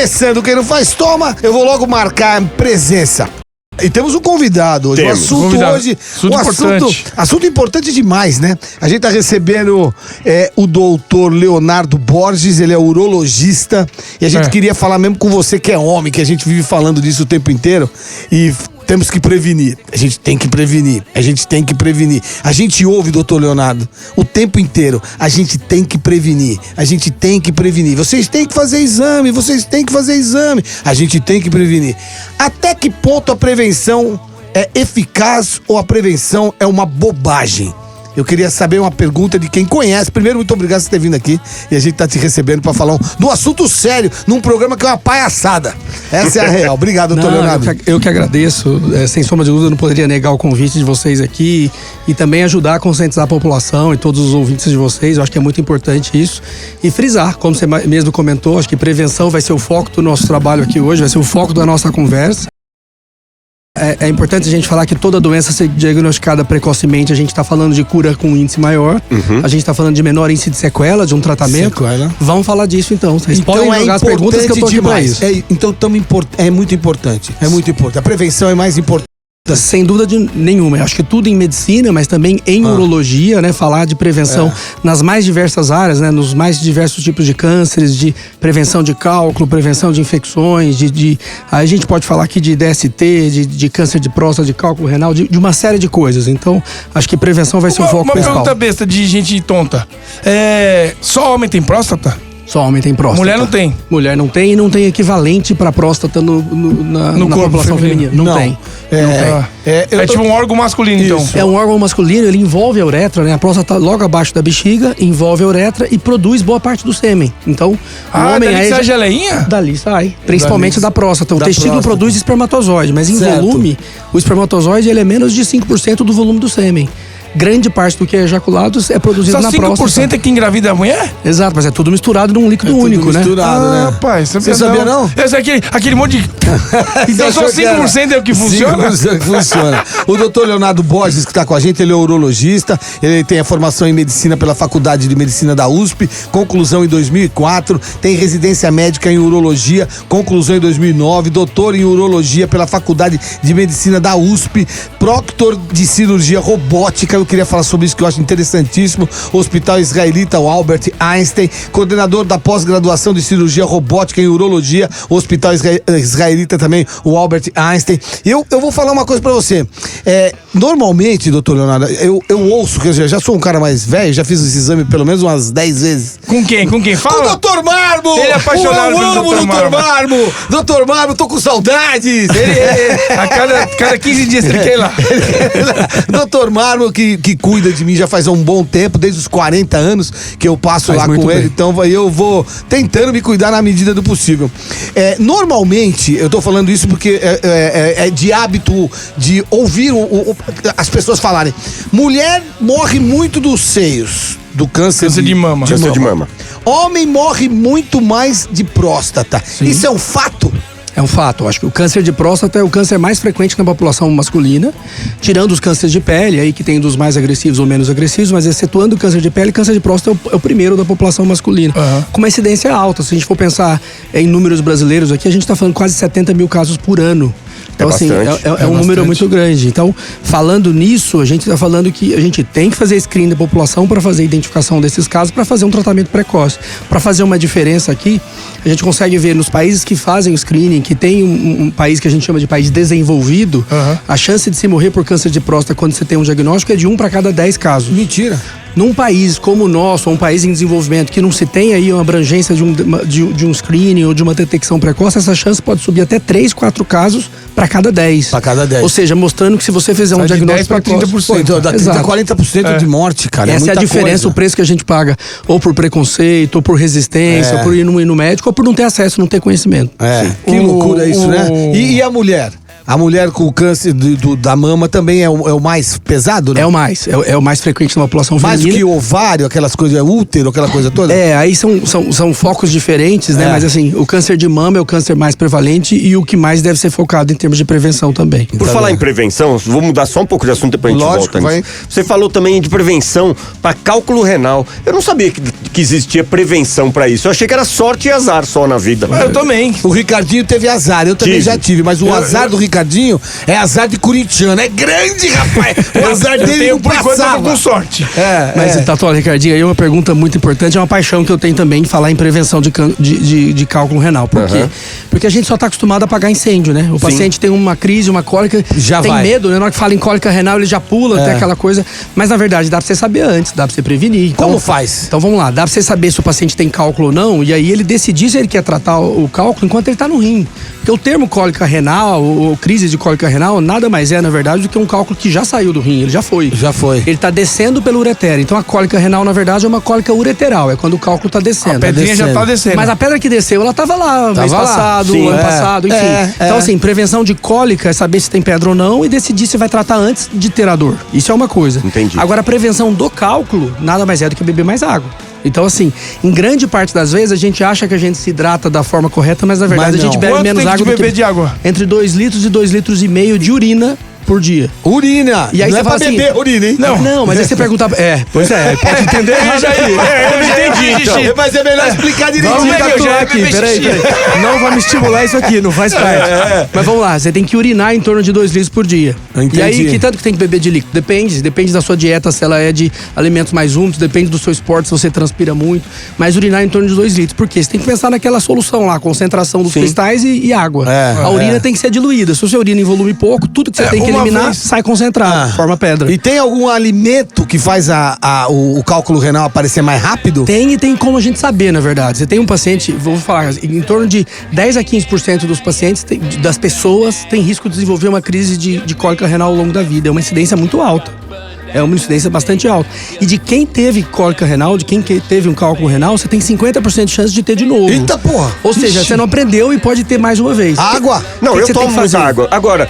começando, quem não faz, toma. Eu vou logo marcar presença. E temos um convidado hoje. Temos. O assunto Convidado. hoje. Assunto importante demais, né? A gente tá recebendo o doutor Leonardo Borges, ele é urologista. E a gente queria falar mesmo com você que é homem, que a gente vive falando disso o tempo inteiro. E temos que prevenir. A gente tem que prevenir. A gente tem que prevenir. A gente ouve, doutor Leonardo, o tempo inteiro. A gente tem que prevenir. A gente tem que prevenir. Vocês têm que fazer exame. Vocês têm que fazer exame. A gente tem que prevenir. Até que ponto a prevenção é eficaz ou a prevenção é uma bobagem? Eu queria saber uma pergunta de quem conhece. Primeiro, muito obrigado por ter vindo aqui. E a gente tá te recebendo pra falar de um assunto sério, num programa que é uma palhaçada. Essa é a real. Obrigado, doutor Leonardo. Eu que agradeço. Sem sombra de dúvida, eu não poderia negar o convite de vocês aqui e também ajudar a conscientizar a população e todos os ouvintes de vocês. Eu acho que é muito importante isso. E frisar, como você mesmo comentou, acho que prevenção vai ser o foco do nosso trabalho aqui hoje, vai ser o foco da nossa conversa. É importante a gente falar que toda doença ser diagnosticada precocemente, a gente está falando de cura com índice maior, a gente está falando de menor índice de sequela, de um tratamento. Sequela. Vamos falar disso então. Vocês podem jogar as perguntas que eu tô aqui pra isso. Então é muito importante. É muito importante. A prevenção é mais importante. Sem dúvida nenhuma. Eu acho que tudo em medicina, mas também em urologia, né? Falar de prevenção nas mais diversas áreas, né? Nos mais diversos tipos de cânceres, de prevenção de cálculo, prevenção de infecções, aí a gente pode falar aqui de DST, de câncer de próstata, de cálculo renal, de uma série de coisas. Então, acho que prevenção vai ser o foco principal. Uma pergunta besta de gente tonta. Só homem tem próstata? Só homem tem próstata. Mulher não tem? Mulher não tem e não tem equivalente pra próstata na população feminina. Não tem. É tipo um órgão masculino, então. É um órgão masculino, ele envolve a uretra, né? A próstata logo abaixo da bexiga, envolve a uretra e produz boa parte do sêmen. Então, o homem dali sai geleinha? Dali sai. Principalmente da próstata. O testículo próstata. produz espermatozoide, mas em volume, o espermatozoide ele é menos de 5% do volume do sêmen. Grande parte do que é ejaculado é produzido na próstata. Só 5% é que engravida a mulher? Exato, mas é tudo misturado num líquido único, tudo né? misturado, né? Rapaz, você sabia não? Esse aquele monte de... Então só 5% é o que funciona? 5% que funciona. O doutor Leonardo Borges, que está com a gente, ele é urologista, ele tem a formação em medicina pela Faculdade de Medicina da USP, conclusão em 2004, tem residência médica em urologia, conclusão em 2009, doutor em urologia pela Faculdade de Medicina da USP, proctor de cirurgia robótica. Eu queria falar sobre isso que eu acho interessantíssimo. Hospital Israelita, o Albert Einstein, coordenador da pós-graduação de cirurgia robótica em urologia, Hospital Israelita também, o Albert Einstein. Eu vou falar uma coisa pra você. Normalmente, doutor Leonardo, eu ouço, que eu já sou um cara mais velho, já fiz esse exame pelo menos umas 10 vezes. Com quem? Com quem? Fala! Com o doutor Marmo! Ele é apaixonado pelo doutor Marmo! Doutor Marmo, tô com saudades! A cada 15 dias ele quer ir lá. Doutor Marmo, que cuida de mim já faz um bom tempo, desde os 40 anos que eu passo lá com ele, então eu vou tentando me cuidar na medida do possível. Normalmente, eu tô falando isso porque é de hábito de ouvir as pessoas falarem, mulher morre muito dos seios, do câncer de mama. Câncer de mama. Homem morre muito mais de próstata. Sim. Isso é um fato? É um fato. Eu acho que o câncer de próstata é o câncer mais frequente na população masculina, tirando os cânceres de pele, aí que tem dos mais agressivos ou menos agressivos, mas excetuando o câncer de pele, câncer de próstata é o primeiro da população masculina. Com uma incidência alta. Se a gente for pensar em números brasileiros aqui, a gente está falando quase 70 mil casos por ano. Então, assim, é um número muito grande. Então, falando nisso, a gente está falando que a gente tem que fazer screening da população para fazer a identificação desses casos, para fazer um tratamento precoce. Para fazer uma diferença aqui, a gente consegue ver nos países que fazem o screening, que tem um país que a gente chama de país desenvolvido, a chance de se morrer por câncer de próstata quando você tem um diagnóstico é de 1 para cada 10 casos. Mentira! Num país como o nosso, ou um país em desenvolvimento, que não se tem aí uma abrangência de um screening ou de uma detecção precoce, essa chance pode subir até 3, 4 casos para cada 10. Para cada 10. Ou seja, mostrando que se você fizer um diagnóstico precoce... 30%. Pô, então dá 30, 40% de morte, cara. Essa é a diferença, o preço que a gente paga, ou por preconceito, ou por resistência, ou por ir no médico, ou por não ter acesso, não ter conhecimento. Que loucura isso, né? E a mulher? A mulher com câncer da mama também é o mais pesado, né? É o mais frequente na população Mais feminina. do que o ovário, aquelas coisas, útero, aquela coisa toda? Aí são focos diferentes, né? Mas assim, o câncer de mama é o câncer mais prevalente e o que mais deve ser focado em termos de prevenção também. Por falar em prevenção, vou mudar só um pouco de assunto, depois a gente Lógico, volta nisso. Você falou também de prevenção para cálculo renal. Eu não sabia que existia prevenção para isso. Eu achei que era sorte e azar só na vida. Eu também. O Ricardinho teve azar, eu também já tive, mas o azar do Ricardinho é azar de corintiano. É grande, rapaz! O azar dele não Por enquanto eu tô passava. com sorte. Mas, Tatuá, Ricardinho, aí uma pergunta muito importante, é uma paixão que eu tenho também de falar em prevenção de cálculo renal. Por quê? Porque a gente só está acostumado a apagar incêndio, né? O paciente tem uma crise, uma cólica, Já tem vai. medo, né? Na hora que fala em cólica renal, ele já pula, tem aquela coisa. Mas, na verdade, dá pra você saber antes, dá pra você prevenir. Então, Como faz? Então, vamos lá. Dá pra você saber se o paciente tem cálculo ou não, e aí ele decidir se ele quer tratar o cálculo enquanto ele tá no rim. Porque o termo cólica renal, ou crise de cólica renal, nada mais é, na verdade, do que um cálculo que já saiu do rim, ele já foi. Já foi. Ele tá descendo pelo ureter. Então, a cólica renal, na verdade, é uma cólica ureteral, é quando o cálculo tá descendo. A pedrinha já tá descendo. Mas a pedra que desceu, ela tava lá mês lá. passado, Sim. ano passado, enfim. Então, assim, prevenção de cólica é saber se tem pedra ou não e decidir se vai tratar antes de ter a dor. Isso é uma coisa. Entendi. Agora, a prevenção do cálculo nada mais é do que beber mais água. Então, assim, em grande parte das vezes a gente acha que a gente se hidrata da forma correta, mas na verdade Mas a gente não. bebe Quanto menos tem que água do beber de água? entre 2 litros e 2,5 litros de urina por dia. Urina! E aí não você é pra fala assim, beber urina, hein? Não, mas aí você pergunta. Pode entender errado aqui. Eu não entendi, então. Mas é melhor explicar direitinho. Vamos Como é que eu já ia beber peraí. xixi? Não vai me estimular isso aqui, não faz parte. Mas vamos lá, você tem que urinar em torno de 2 litros por dia. Entendi. E aí, que tanto que tem que beber de líquido? Depende da sua dieta, se ela é de alimentos mais úmidos, depende do seu esporte, se você transpira muito. Mas urinar em torno de 2 litros. Por quê? Você tem que pensar naquela solução lá, concentração dos cristais e água. A urina tem que ser diluída. Se você urina em volume pouco, tudo que você tem que uma eliminar vez- sai concentrado, forma pedra. E tem algum alimento que faz o cálculo renal aparecer mais rápido? Tem e tem como a gente saber, na verdade. Você tem um paciente, vou falar, em torno de 10 a 15% dos pacientes, das pessoas, tem risco de desenvolver uma crise de cólica renal ao longo da vida. É uma incidência muito alta. É uma incidência bastante alta. E de quem teve cólica renal, de quem teve um cálculo renal, você tem 50% de chance de ter de novo. Eita porra! Ou seja, Ixi. você não aprendeu e pode ter mais uma vez. Água? Não, O que eu você tem tomo que muita fazer? água. Agora,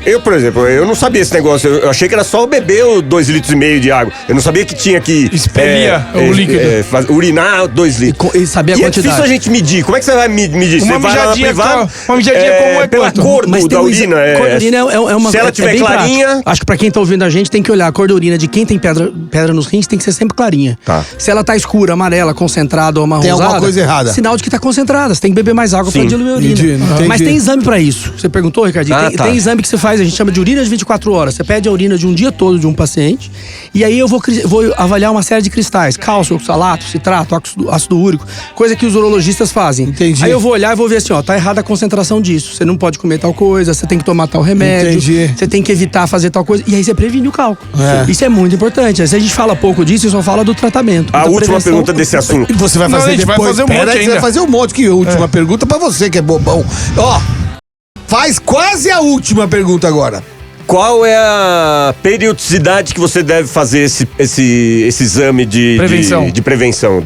eu, por exemplo, eu não sabia esse negócio. Eu achei que era só beber 2,5 litros de água. Eu não sabia que tinha que... Expelia o líquido. Urinar 2 litros. E saber a E é quantidade. difícil a gente medir. Como é que você vai medir? Uma Você vai lá na mijadinha privada, uma mijadinha como é pela quanto? cor Mas da tem urina. cor da urina é uma Se ela é tiver bem clarinha... prático. Acho que pra quem tá ouvindo a gente tem que olhar a cor da urina de quem tem pedra nos rins tem que ser sempre clarinha. Tá. Se ela tá escura, amarela, concentrada ou amarronzada, Tem alguma coisa errada. Sinal de que tá concentrada. Você tem que beber mais água pra Sim. diluir a urina. Entendi. Mas tem exame pra isso. Você perguntou, Ricardinho? Ah, tem, tá. tem exame que você faz, a gente chama de urina de 24 horas. Você pede a urina de um dia todo de um paciente e aí eu vou avaliar uma série de cristais, cálcio, oxalato, citrato, ácido úrico, coisa que os urologistas fazem. Entendi. Aí eu vou olhar e vou ver assim, ó, tá errada a concentração disso. Você não pode comer tal coisa, você tem que tomar tal remédio, Entendi. você tem que evitar fazer tal coisa. E aí você previne o cálculo. É. Isso é muito importante. Se a gente fala pouco disso, só fala do tratamento. A Da última prevenção. pergunta desse assunto. E você vai Não, fazer a gente vai depois. fazer um monte Pera aí, você vai ainda. fazer um monte. Que a última pergunta pra você, que é bobão. Ó, faz quase a última pergunta agora. Qual é a periodicidade que você deve fazer esse exame de prevenção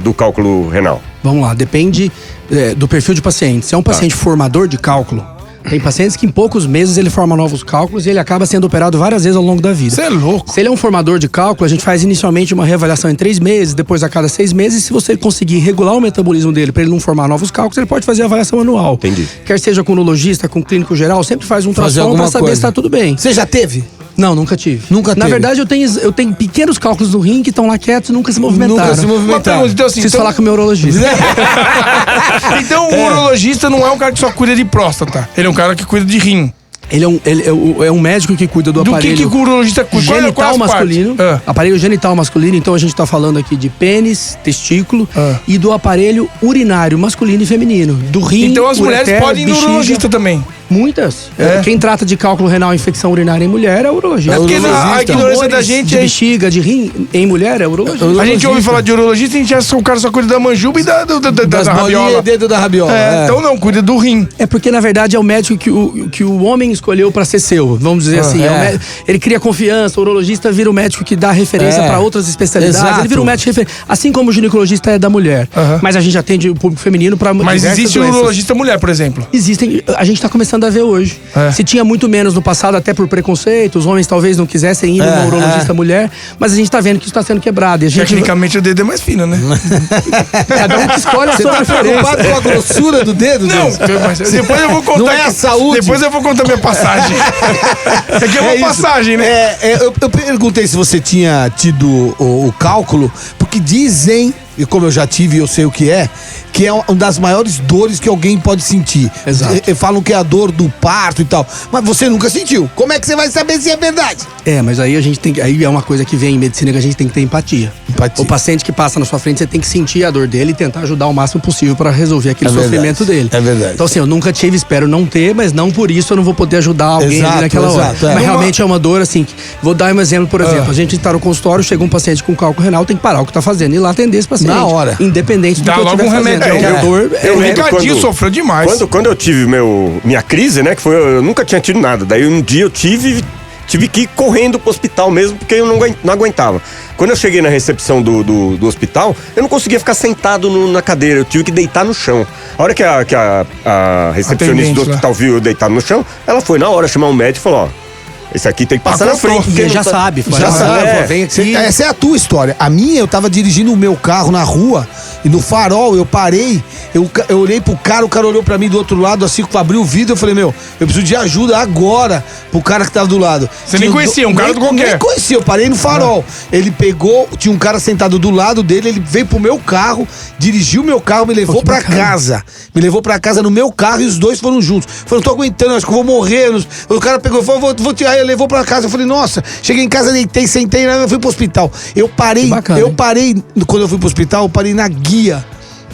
do cálculo renal? Vamos lá, depende do perfil de paciente. Se é um paciente formador de cálculo, tem pacientes que em poucos meses ele forma novos cálculos e ele acaba sendo operado várias vezes ao longo da vida. Você é louco. Se ele é um formador de cálculo, a gente faz inicialmente uma reavaliação em 3 meses, depois a cada 6 meses. E se você conseguir regular o metabolismo dele para ele não formar novos cálculos, ele pode fazer a avaliação anual. Entendi. Quer seja com urologista, com clínico geral, sempre faz um Fazer ultrassom para alguma saber coisa. se tá tudo bem. Você já teve? Não, nunca tive. Nunca Na teve. verdade, eu tenho pequenos cálculos no rim que estão lá quietos e nunca se movimentaram. Nunca se Uma movimentaram. pergunta, então assim, Preciso falar com o meu urologista. então o urologista não é um cara que só cuida de próstata. Ele é um cara que cuida de rim. Ele é um médico que cuida do Do aparelho que o urologista cuida? Qual é genital as masculino. partes? Aparelho genital masculino, então a gente tá falando aqui de pênis, testículo e do aparelho urinário masculino e feminino. Do rim, Então as mulheres ureter, podem ir no bexiga. urologista também. Muitas. É. Quem trata de cálculo renal e infecção urinária em mulher é o urologista. É porque a Urologista. ignorância da Tumores gente de é- bexiga, de rim em mulher é urologista. A gente ouve falar de urologista e a gente acha que o cara só cuida da manjuba e da Das rabiola. bolinhas dentro da rabiola. Então não, cuida do rim. É porque, na verdade, é o médico que o homem escolheu pra ser seu, vamos dizer assim. Ele cria confiança, o urologista vira o médico que dá referência pra outras especialidades. Exato. Ele vira o médico referência. Assim como o ginecologista é da mulher. Mas a gente atende o público feminino pra Mas diversas existe doenças. urologista mulher, por exemplo. Existem, a gente tá começando a ver hoje. Se tinha muito menos no passado, até por preconceito, os homens talvez não quisessem ir numa urologista mulher, mas a gente tá vendo que isso tá sendo quebrado. E a gente... Tecnicamente o dedo é mais fino, né? Cada um que escolhe a sua preferência. Preocupado com a grossura do dedo? Não, depois eu vou contar. Não é a saúde. Depois eu vou contar minha passagem. É que é uma passagem, né? Eu perguntei se você tinha tido o cálculo, porque dizem, e como eu já tive e eu sei o que é uma das maiores dores que alguém pode sentir. Exato. Falam que é a dor do parto e tal. Mas você nunca sentiu. Como é que você vai saber se é verdade? Mas aí a gente tem que. Aí é uma coisa que vem em medicina que a gente tem que ter empatia. O paciente que passa na sua frente, você tem que sentir a dor dele e tentar ajudar o máximo possível para resolver aquele sofrimento dele. É verdade. Então, assim, eu nunca tive, espero não ter, mas não por isso eu não vou poder ajudar alguém ali naquela hora. Mas realmente é uma dor, assim. Vou dar um exemplo, por exemplo. A gente tá no consultório, chega um paciente com cálculo renal, tem que parar o que tá fazendo e ir lá atender esse paciente. Na hora. Independente do que eu estiver fazendo. A dor. O Ricardinho sofreu demais. Quando eu tive minha crise, né? Que foi, eu nunca tinha tido nada. Daí um dia eu tive que ir correndo pro hospital mesmo, porque eu não aguentava. Quando eu cheguei na recepção do hospital, eu não conseguia ficar sentado na cadeira, eu tive que deitar no chão. A hora que a recepcionista do hospital viu eu deitado no chão, ela foi na hora chamar um médico e falou, esse aqui tem que passar na frente. Porque já sabe. Vem aqui. Essa é a tua história. A minha, eu tava dirigindo o meu carro na rua e no farol eu parei, eu olhei pro cara, o cara olhou pra mim do outro lado, assim, abriu o vidro, eu falei, eu preciso de ajuda agora pro cara que tava do lado. Você nem conhecia, um cara do qualquer. Nem conhecia, eu parei no farol. Ele pegou, tinha um cara sentado do lado dele, ele veio pro meu carro, dirigiu o meu carro, me levou pra casa. Me levou pra casa no meu carro e os dois foram juntos. Falei, não tô aguentando, acho que eu vou morrer. O cara pegou e falou, vou tirar, ele levou pra casa. Eu falei, nossa, cheguei em casa, deitei, sentei, eu fui pro hospital. Eu parei, quando eu fui pro hospital, eu parei na guia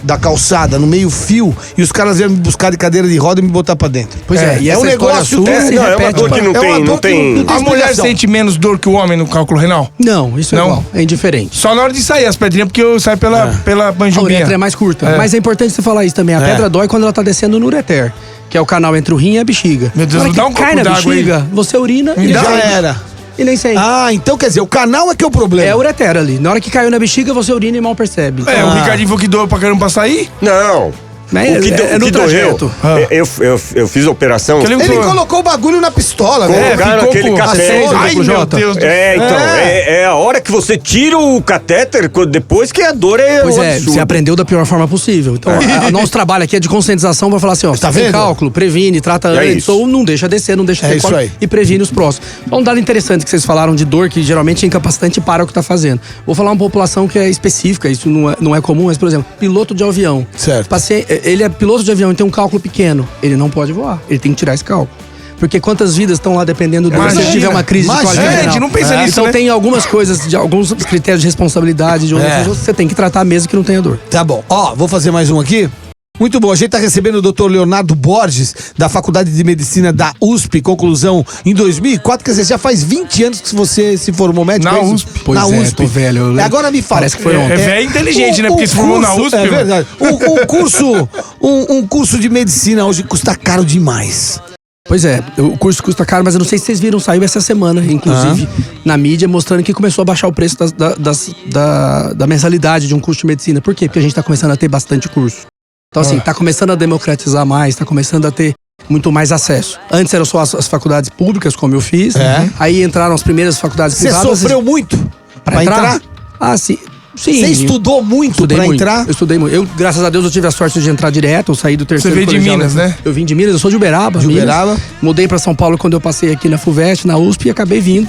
da calçada, no meio fio, e os caras vieram me buscar de cadeira de roda e me botar pra dentro. Pois e essa um negócio se é uma dor que não tem. A mulher sente menos dor que o homem no cálculo renal? Não, isso é igual, é indiferente. Só na hora de sair as pedrinhas, porque eu saio pela manjubinha. A uretra é mais curta. Mas é importante você falar isso também. A pedra dói quando ela tá descendo no ureter, que é o canal entre o rim e a bexiga. Meu Deus, na hora dá um que copo cai na d'água bexiga, aí. você urina e Já era. E nem sente. Então quer dizer, o canal é que é o problema. É a ureter ali. Na hora que caiu na bexiga, você urina e mal percebe. O Ricardinho falou que doeu pra caramba pra sair? Não. O que doeu, eu fiz a operação. Ele colocou o bagulho na pistola, Colocaram aquele catéter. Ai, meu Deus do céu. É a hora que você tira o catéter, depois que a dor é Pois absurdo. você aprendeu da pior forma possível. Então, nosso trabalho aqui é de conscientização pra falar assim, Tá tem vendo? cálculo, previne, trata antes, isso. ou não deixa descer, não deixa ter isso aí. e previne os próximos. Um dado interessante que vocês falaram de dor, que geralmente é incapacitante e para o que tá fazendo. Vou falar uma população que é específica, isso não é comum, mas, por exemplo, piloto de avião. Certo. Ele é piloto de avião e tem um cálculo pequeno, ele não pode voar, ele tem que tirar esse cálculo. Porque quantas vidas estão lá dependendo se ele tiver uma crise de qualidade a renal. gente não pensa nisso, Então né? tem algumas coisas, de alguns critérios de responsabilidade, de outras coisas, você tem que tratar mesmo que não tenha dor. Tá bom. Vou fazer mais um aqui. Muito bom, a gente tá recebendo o Dr. Leonardo Borges, da Faculdade de Medicina da USP, conclusão em 2004, quer dizer, já faz 20 anos que você se formou médico. Na USP. Pois tô velho. Agora me fala. Parece que foi ontem. É velho inteligente, né? Porque se formou na USP. É verdade. Um curso de medicina hoje custa caro demais. Pois é, o curso custa caro, mas eu não sei se vocês viram, saiu essa semana, inclusive, na mídia, mostrando que começou a baixar o preço da mensalidade de um curso de medicina. Por quê? Porque a gente tá começando a ter bastante curso. Então, assim, tá começando a democratizar mais, tá começando a ter muito mais acesso. Antes eram só as faculdades públicas, como eu fiz. Aí entraram as primeiras faculdades privadas. Você sofreu muito pra entrar? Sim. Você estudou muito pra entrar? Eu estudei muito. Graças a Deus, eu tive a sorte de entrar direto. Eu saí do terceiro Você veio de colegial, Minas, né? Eu vim de Minas, eu sou de Uberaba. Uberaba. Mudei pra São Paulo quando eu passei aqui na FUVEST, na USP, e acabei vindo.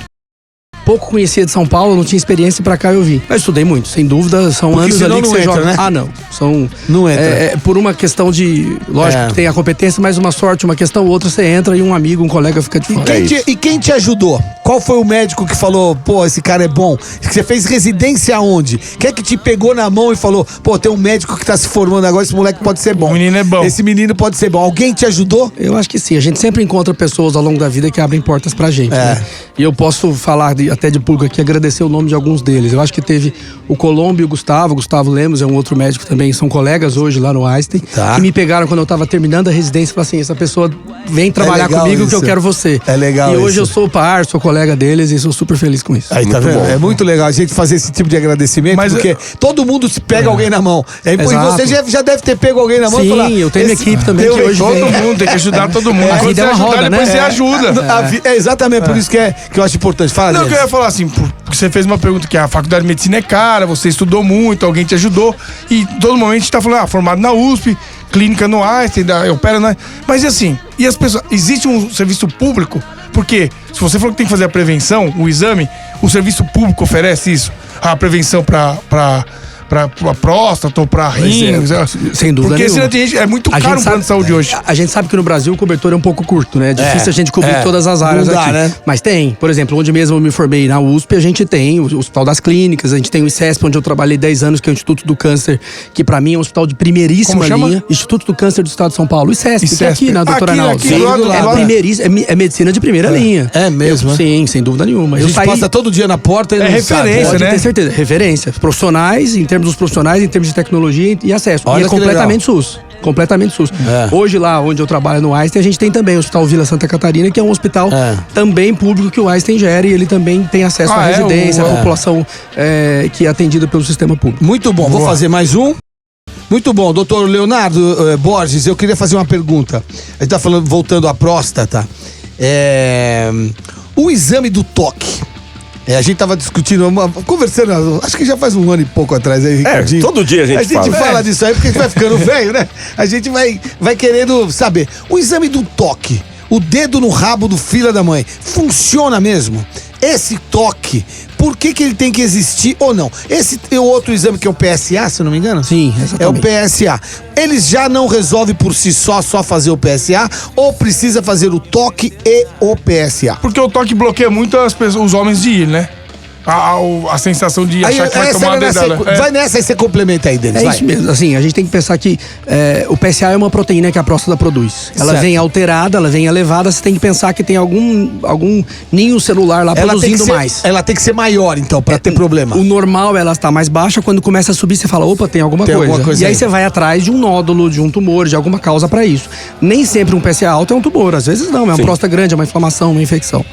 Pouco conhecia de São Paulo, não tinha experiência, pra cá eu vim. Mas estudei muito, sem dúvida, são Porque anos ali que não você entra, joga. né? Não. Não entra. Por uma questão de. Lógico que tem a competência, mas uma sorte, uma questão, outra você entra e um amigo, um colega fica de fora. E quem te ajudou? Qual foi o médico que falou, esse cara é bom? Você fez residência aonde? Quem é que te pegou na mão e falou, tem um médico que tá se formando agora, esse moleque pode ser bom. O menino é bom. Esse menino pode ser bom. Alguém te ajudou? Eu acho que sim. A gente sempre encontra pessoas ao longo da vida que abrem portas pra gente, né? E eu posso falar até de público aqui agradecer o nome de alguns deles. Eu acho que teve o Colombo e o Gustavo Lemos é um outro médico também, são colegas hoje lá no Einstein, que me pegaram quando eu tava terminando a residência e falaram assim, essa pessoa vem trabalhar comigo que eu quero você. É legal. E hoje eu sou sou colega deles e sou super feliz com isso. Aí, tá vendo? bom. É muito legal a gente fazer esse tipo de agradecimento, porque todo mundo se pega alguém na mão. E você já deve ter pego alguém na mão. Sim, e falar, eu tenho minha equipe também que hoje todo vem. mundo, tem que ajudar todo mundo. A Quando vida você é uma ajudar, roda, depois né? você ajuda. Exatamente, por isso que eu acho importante. Fala, Não, que eu ia falar assim, porque você fez uma pergunta que a faculdade de medicina é cara, você estudou muito, alguém te ajudou, e todo momento a gente tá falando, formado na USP, clínica no Einstein, opera na... Mas assim, e as pessoas... Existe um serviço público? Porque se você falou que tem que fazer a prevenção, o exame, o serviço público oferece isso, a prevenção pra próstata ou pra rim. Sem dúvida porque nenhuma. tem gente, é muito caro um plano de saúde hoje. A gente sabe que no Brasil o cobertor é um pouco curto, né? É difícil a gente cobrir todas as áreas Não dá, aqui. né? Mas tem, por exemplo, onde mesmo eu me formei na USP, a gente tem o Hospital das Clínicas, a gente tem o ICESP, onde eu trabalhei 10 anos, que é o Instituto do Câncer, que pra mim é um hospital de primeiríssima Como chama? linha. Instituto do Câncer do Estado de São Paulo. O ICESP, que é aqui na Doutora Arnaldo. Aqui, do lado, É primeiríssima, é medicina de primeira linha. É mesmo, né? Sim, sem dúvida nenhuma. A gente passa todo dia na porta e não referência, sabe. Pode né? ter certeza. Referência. Profissionais, em termos dos profissionais, em termos de tecnologia e acesso. Olha e é que completamente SUS. Completamente SUS. Hoje lá onde eu trabalho no Einstein, a gente tem também o Hospital Vila Santa Catarina, que é um hospital também público que o Einstein gera e ele também tem acesso à residência, à população que é atendida pelo sistema público. Muito bom, vou fazer mais um. Muito bom, doutor Leonardo Borges, eu queria fazer uma pergunta. A gente tá falando, voltando à próstata. O exame do toque. A gente tava discutindo, conversando, acho que já faz um ano e pouco atrás aí, Ricardinho. Todo dia a gente fala disso aí, porque a gente vai ficando velho, né? A gente vai querendo saber. O exame do toque, o dedo no rabo do filho da mãe, funciona mesmo? Esse toque, por que ele tem que existir ou não? Esse é o outro exame que é o PSA, se eu não me engano? Sim, exatamente. É o PSA. Eles já não resolvem por si só fazer o PSA ou precisa fazer o toque e o PSA? Porque o toque bloqueia muito os homens de ir, né? A sensação de achar que vai tomar a dedada. Vai nessa e você complementa aí, Denis. É isso mesmo. Assim, a gente tem que pensar que o PSA é uma proteína que a próstata produz. Ela vem alterada, ela vem elevada, você tem que pensar que tem algum ninho celular lá produzindo mais. Ela tem que ser maior, então, pra ter problema. O normal, ela está mais baixa. Quando começa a subir, você fala, opa, tem alguma coisa. E aí você vai atrás de um nódulo, de um tumor, de alguma causa pra isso. Nem sempre um PSA alto é um tumor. Às vezes não, é uma próstata grande, é uma inflamação, uma infecção.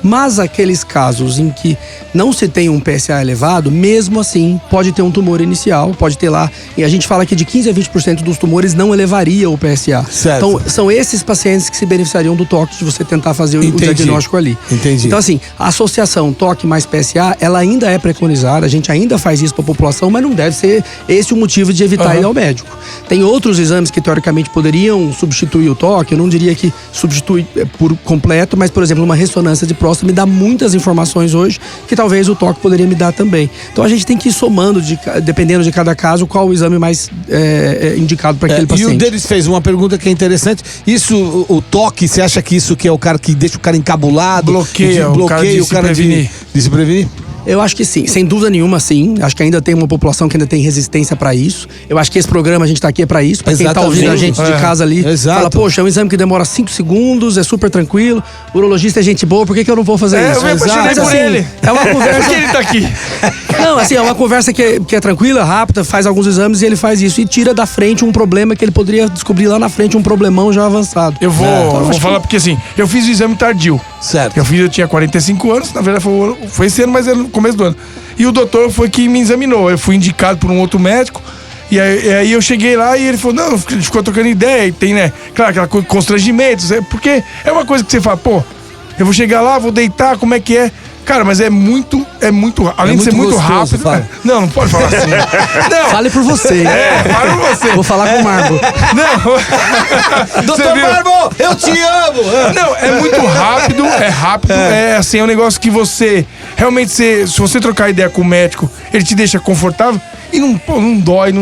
Mas aqueles casos em que não se tem um PSA elevado, mesmo assim, pode ter um tumor inicial, pode ter lá... E a gente fala que de 15% a 20% dos tumores não elevaria o PSA. Certo. Então, são esses pacientes que se beneficiariam do toque, de você tentar fazer o diagnóstico ali. Entendi. Então, assim, a associação toque mais PSA, ela ainda é preconizada, a gente ainda faz isso para a população, mas não deve ser esse o motivo de evitar ir ao médico. Tem outros exames que, teoricamente, poderiam substituir o toque, eu não diria que substitui por completo, mas, por exemplo, uma ressonância de próstata me dá muitas informações hoje que talvez o toque poderia me dar também. Então a gente tem que ir somando, dependendo de cada caso, qual o exame mais indicado para aquele paciente. E o Denis fez uma pergunta que é interessante. Isso, o toque, você acha que isso que é o cara que deixa o cara encabulado? Bloqueia o cara de se prevenir. De se prevenir? Eu acho que sim, sem dúvida nenhuma sim. Acho que ainda tem uma população que ainda tem resistência pra isso. Eu acho que esse programa a gente tá aqui pra isso. Pra quem tá ouvindo a gente de casa ali, fala, poxa, é um exame que demora 5 segundos, é super tranquilo, o urologista é gente boa, por que eu não vou fazer isso? Eu me apaixonei por ele. É uma conversa... Por que ele tá aqui? Não, assim, é uma conversa que é tranquila, rápida, faz alguns exames e ele faz isso. E tira da frente um problema que ele poderia descobrir lá na frente, um problemão já avançado. Eu vou falar porque assim, eu fiz o exame tardio. Certo. Eu tinha 45 anos, na verdade foi esse ano, mas era no começo do ano. E o doutor foi que me examinou. Eu fui indicado por um outro médico. E aí eu cheguei lá e ele falou, não, ele ficou trocando ideia. E tem, né, claro, aquela coisa, constrangimentos. Porque é uma coisa que você fala, pô, eu vou chegar lá, vou deitar, como é que é? Cara, mas é muito além de ser muito rápido. Fala. Não pode falar assim. Não. Fale por você. Fale por você. Vou falar com o Marbo. Não. Doutor Marbo, eu te amo! Não, é muito rápido, é assim, é um negócio que você, realmente, se você trocar ideia com o médico, ele te deixa confortável e não dói,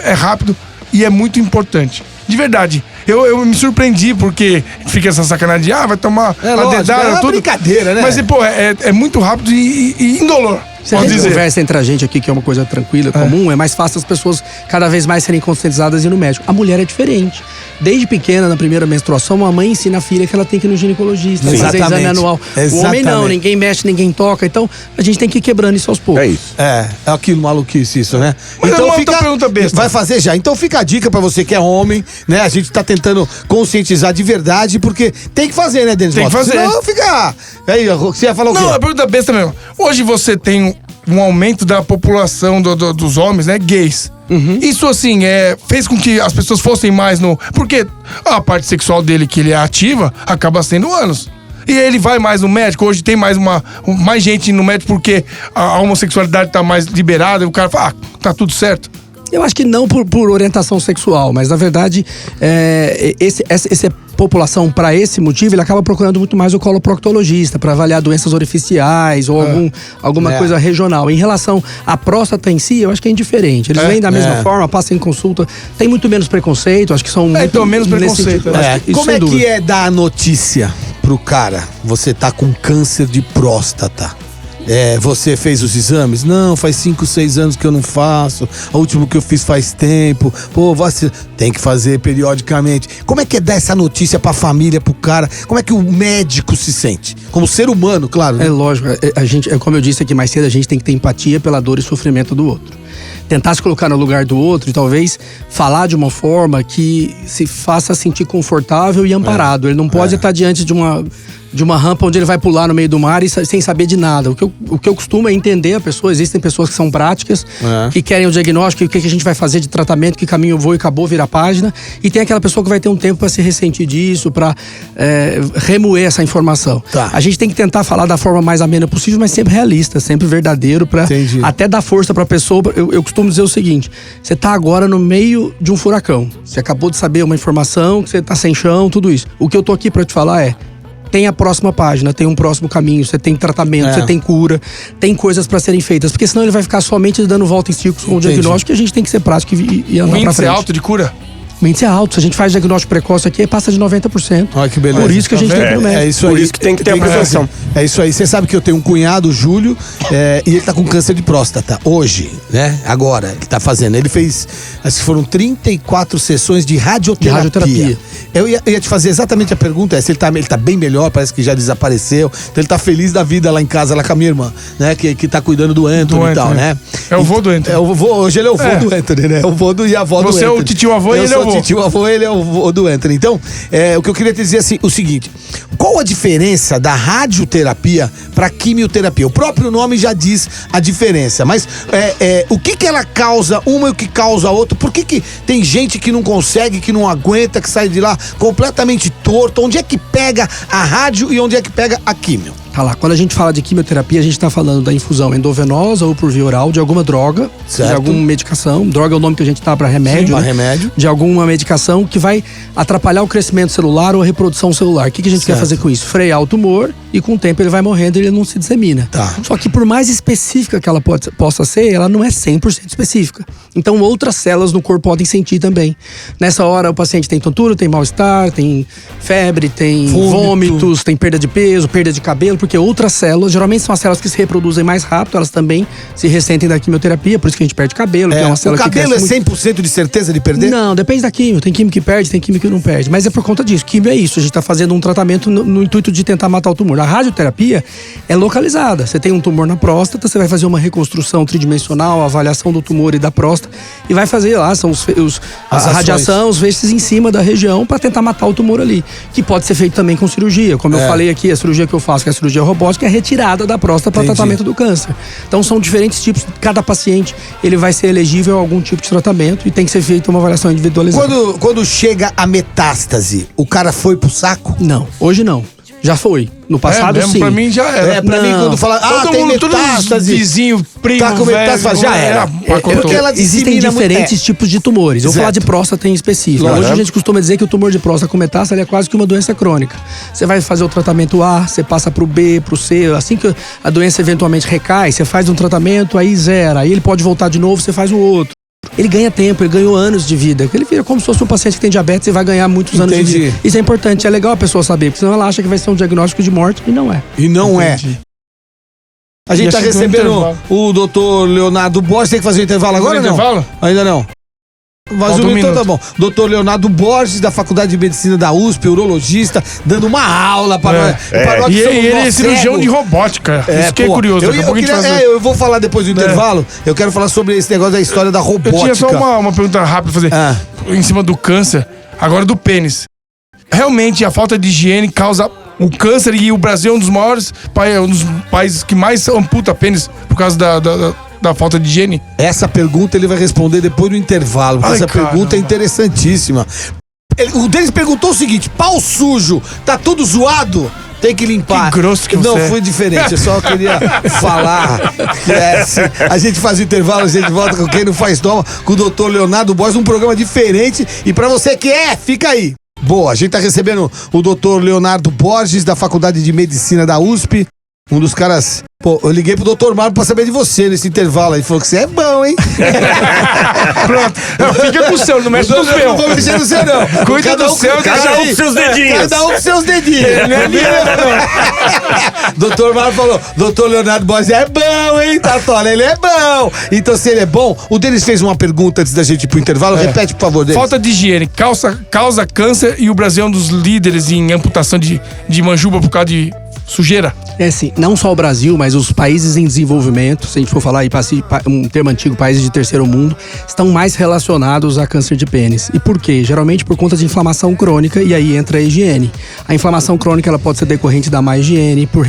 é rápido e é muito importante. De verdade. Eu me surpreendi, porque fica essa sacanagem de, vai tomar uma dedada, é uma tudo. brincadeira, né? Mas, pô, é muito rápido e indolor. Se a gente conversa entre a gente aqui, que é uma coisa tranquila, comum, é mais fácil as pessoas cada vez mais serem conscientizadas e ir no médico. A mulher é diferente. Desde pequena, na primeira menstruação, a mãe ensina a filha que ela tem que ir no ginecologista, fazer exame anual. O homem não, ninguém mexe, ninguém toca. Então, a gente tem que ir quebrando isso aos poucos. É isso. É aquilo maluquice isso, né? Mas então é uma fica, outra pergunta besta. Vai fazer já. Então fica a dica pra você que é homem, né? A gente tá tentando conscientizar de verdade, porque tem que fazer, né, Denis? Tem que fazer. Senão fica... Aí, você ia falar o quê? Não, é pergunta besta mesmo. Hoje você tem um aumento da população dos homens, né, gays. Isso, assim, fez com que as pessoas fossem mais no... Porque a parte sexual dele, que ele é ativa, acaba sendo ânus. E ele vai mais no médico. Hoje tem mais gente no médico porque a homossexualidade tá mais liberada. E o cara fala, tá tudo certo. Eu acho que não por orientação sexual, mas na verdade, essa população, para esse motivo, ele acaba procurando muito mais o coloproctologista para avaliar doenças orificiais ou alguma coisa regional. Em relação à próstata em si, eu acho que é indiferente. Eles vêm da mesma forma, passam em consulta, tem muito menos preconceito, acho que são muito... Então, menos preconceito. Como é que é dar a notícia pro cara? Você tá com câncer de próstata. Você fez os exames? Não, faz 5, 6 anos que eu não faço. O último que eu fiz faz tempo. Pô, você tem que fazer periodicamente. Como é que é dar essa notícia pra família, pro cara? Como é que o médico se sente? Como ser humano, claro. Né? É lógico, a gente, como eu disse aqui mais cedo, a gente tem que ter empatia pela dor e sofrimento do outro. Tentar se colocar no lugar do outro e talvez falar de uma forma que se faça sentir confortável e amparado. Ele não pode estar diante de uma rampa onde ele vai pular no meio do mar e sem saber de nada. O que eu costumo é entender a pessoa. Existem pessoas que são práticas, que querem o diagnóstico, o que a gente vai fazer de tratamento, que caminho eu vou e acabou, vira a página. E tem aquela pessoa que vai ter um tempo para se ressentir disso, para remoer essa informação. Tá. A gente tem que tentar falar da forma mais amena possível, mas sempre realista, sempre verdadeiro, para até dar força para a pessoa. Eu costumo dizer o seguinte: você tá agora no meio de um furacão. Você acabou de saber uma informação, que você tá sem chão, tudo isso. O que eu tô aqui para te falar tem a próxima página, tem um próximo caminho, você tem tratamento, você tem cura, tem coisas pra serem feitas, porque senão ele vai ficar somente dando volta em círculos com o diagnóstico, e a gente tem que ser prático e andar pra frente. O índice é alto de cura? O índice é alto. Se a gente faz diagnóstico precoce aqui, passa de 90%. Olha que beleza. Por isso que a gente tem que ir no médico. É isso aí. Por isso que tem que ter a prevenção. É isso aí. Você sabe que eu tenho um cunhado, o Júlio, e ele tá com câncer de próstata. Hoje, né? Agora, ele tá fazendo. Ele fez, acho que foram 34 sessões de radioterapia. Eu ia te fazer exatamente a pergunta, se ele tá bem melhor, parece que já desapareceu. Então ele tá feliz da vida lá em casa, lá com a minha irmã, né? Que tá cuidando do Anthony e tal, né? É o vô do Anthony. Hoje ele é o vô do Anthony, né? O vô e a avó do Anthony. Você é o titio avô e ele é o vô. Tio avô, ele é o vô do Anthony. Então, o que eu queria te dizer assim, o seguinte: qual a diferença da radioterapia para quimioterapia? O próprio nome já diz a diferença, mas o que ela causa uma e o que causa a outra? Por que tem gente que não consegue, que não aguenta, que sai de lá completamente torto? Onde é que pega a rádio e onde é que pega a quimio? Tá lá, quando a gente fala de quimioterapia, a gente tá falando da infusão endovenosa ou por via oral de alguma droga, certo, de alguma medicação. Droga é o nome que a gente dá para remédio. Sim, né? remédio. De alguma medicação que vai atrapalhar o crescimento celular ou a reprodução celular. O que a gente quer fazer com isso? Frear o tumor e com o tempo ele vai morrendo e ele não se dissemina. Tá. Só que por mais específica que ela possa ser, ela não é 100% específica. Então outras células no corpo podem sentir também. Nessa hora o paciente tem tontura, tem mal-estar, tem febre, tem vômitos, tem perda de peso, perda de cabelo, porque outras células, geralmente são as células que se reproduzem mais rápido, elas também se ressentem da quimioterapia, por isso que a gente perde cabelo, que é uma célula que cresce. O cabelo é 100% de certeza de perder? Não, depende da quimio. Tem quimio que perde, tem quimio que não perde. Mas é por conta disso. Quimio é isso. A gente tá fazendo um tratamento no intuito de tentar matar o tumor. A radioterapia é localizada. Você tem um tumor na próstata, você vai fazer uma reconstrução tridimensional, a avaliação do tumor e da próstata, e vai fazer lá, são a radiação, os feixes em cima da região para tentar matar o tumor ali. Que pode ser feito também com cirurgia. Como eu falei aqui, a cirurgia que eu faço, que é a cirurgia robótica, é retirada da próstata para tratamento do câncer. Então são diferentes tipos. Cada paciente ele vai ser elegível a algum tipo de tratamento e tem que ser feita uma avaliação individualizada. Quando chega a metástase, o cara foi pro saco? Não, hoje não. Já foi. No passado, mesmo, sim. Pra mim já era. Pra mim, quando fala, tem metástase, vizinho, primo, tá com metástase, já era. Porque existem diferentes tipos de tumores. Eu vou falar de próstata em específico. Hoje a gente costuma dizer que o tumor de próstata com metástase é quase que uma doença crônica. Você vai fazer o tratamento A, você passa pro B, pro C. Assim que a doença eventualmente recai, você faz um tratamento, aí zera. Aí ele pode voltar de novo, você faz o outro. ele ganha tempo, ele ganhou anos de vida. Ele vira como se fosse um paciente que tem diabetes e vai ganhar muitos anos de vida. Isso é importante, é legal a pessoa saber, porque senão ela acha que vai ser um diagnóstico de morte e não é. E não é. A gente tá recebendo o doutor Leonardo Borges. Tem que fazer o intervalo agora ou não? Intervalo? Ainda não. Mas um minuto tá bom. Doutor Leonardo Borges, da Faculdade de Medicina da USP, urologista, dando uma aula para nós. E ele é cirurgião de robótica. Isso que é curioso. Eu vou falar depois do intervalo. Eu quero falar sobre esse negócio da história da robótica. Eu tinha só uma pergunta rápida pra fazer. Em cima do câncer, agora do pênis. Realmente a falta de higiene causa o câncer, e o Brasil é um dos maiores países que mais amputa pênis por causa da falta de higiene? Essa pergunta ele vai responder depois do intervalo. Essa pergunta é interessantíssima. O Denis perguntou o seguinte: pau sujo, tá tudo zoado? Tem que limpar. Que grosso que não você foi diferente, eu só queria falar que a gente faz o intervalo, a gente volta com Quem Não Faz Toma, com o doutor Leonardo Borges, um programa diferente. E pra você que fica aí. Boa, a gente tá recebendo o doutor Leonardo Borges, da Faculdade de Medicina da USP. Um dos caras... Pô, eu liguei pro doutor Mário pra saber de você nesse intervalo. Ele falou que você é bom, hein? Pronto. Não, fica com o seu, não mexe nos meus. Não vou mexer no seu, não. Cuida do seu. Cada um com seus dedinhos. Cada um com seus dedinhos. Não é não. Doutor Mário falou, doutor Leonardo Borges é bom, hein, Tatola? Ele é bom. Então, se ele é bom... O Denis fez uma pergunta antes da gente ir pro intervalo. Repete, por favor, Denis. Falta de higiene causa câncer, e o Brasil é um dos líderes em amputação de manjuba por causa de sujeira. É assim, não só o Brasil, mas os países em desenvolvimento, se a gente for falar aí, um termo antigo, países de terceiro mundo, estão mais relacionados a câncer de pênis. E por quê? Geralmente por conta de inflamação crônica, e aí entra a higiene. A inflamação crônica, ela pode ser decorrente da má higiene, por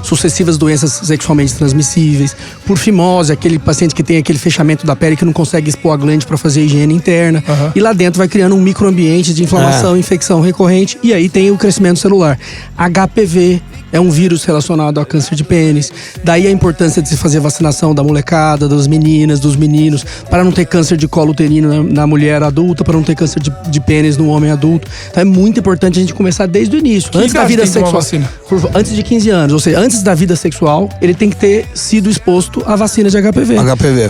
sucessivas doenças sexualmente transmissíveis, por fimose, aquele paciente que tem aquele fechamento da pele que não consegue expor a glande para fazer a higiene interna. E lá dentro vai criando um microambiente de inflamação, infecção recorrente, e aí tem o crescimento celular. HPV é um vírus relacionado a câncer de pênis. Daí a importância de se fazer vacinação da molecada, das meninas, dos meninos, para não ter câncer de colo uterino na mulher adulta, para não ter câncer de pênis no homem adulto. Então é muito importante a gente começar desde o início. Antes da vida sexual. Antes de 15 anos, ou seja, antes da vida sexual, ele tem que ter sido exposto à vacina de HPV.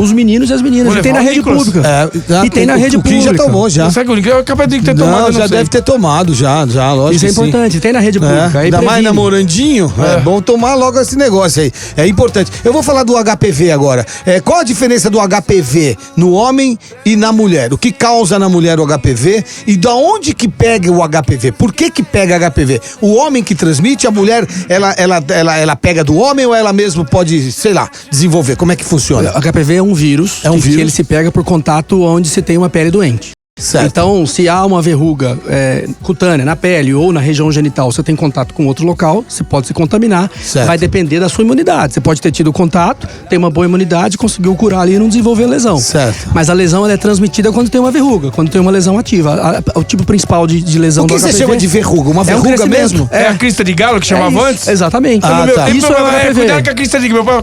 Os meninos e as meninas. E tem na rede pública. E tem na rede pública. Já tomou, já. É capaz de ter tomado, já deve ter tomado, já, lógico. Isso é importante, tem na rede pública. Ainda mais namorandinho. É bom tomar logo esse negócio aí. É importante. Eu vou falar do HPV agora. Qual a diferença do HPV no homem e na mulher? O que causa na mulher o HPV e da onde que pega o HPV? Por que pega HPV? O homem que transmite, a mulher, ela pega do homem ou ela mesmo pode, sei lá, desenvolver? Como é que funciona? O HPV é um vírus. Que ele se pega por contato onde se tem uma pele doente. Certo. Então, se há uma verruga cutânea na pele ou na região genital, você tem contato com outro local, você pode se contaminar. Certo. Vai depender da sua imunidade. Você pode ter tido contato, ter uma boa imunidade, conseguiu curar ali e não desenvolver lesão. Certo. Mas a lesão ela é transmitida quando tem uma verruga, quando tem uma lesão ativa. O tipo principal de lesão do HPV... O que você chama de verruga? Uma verruga mesmo? É a crista de galo que chamava antes? Exatamente. Isso é o HPV.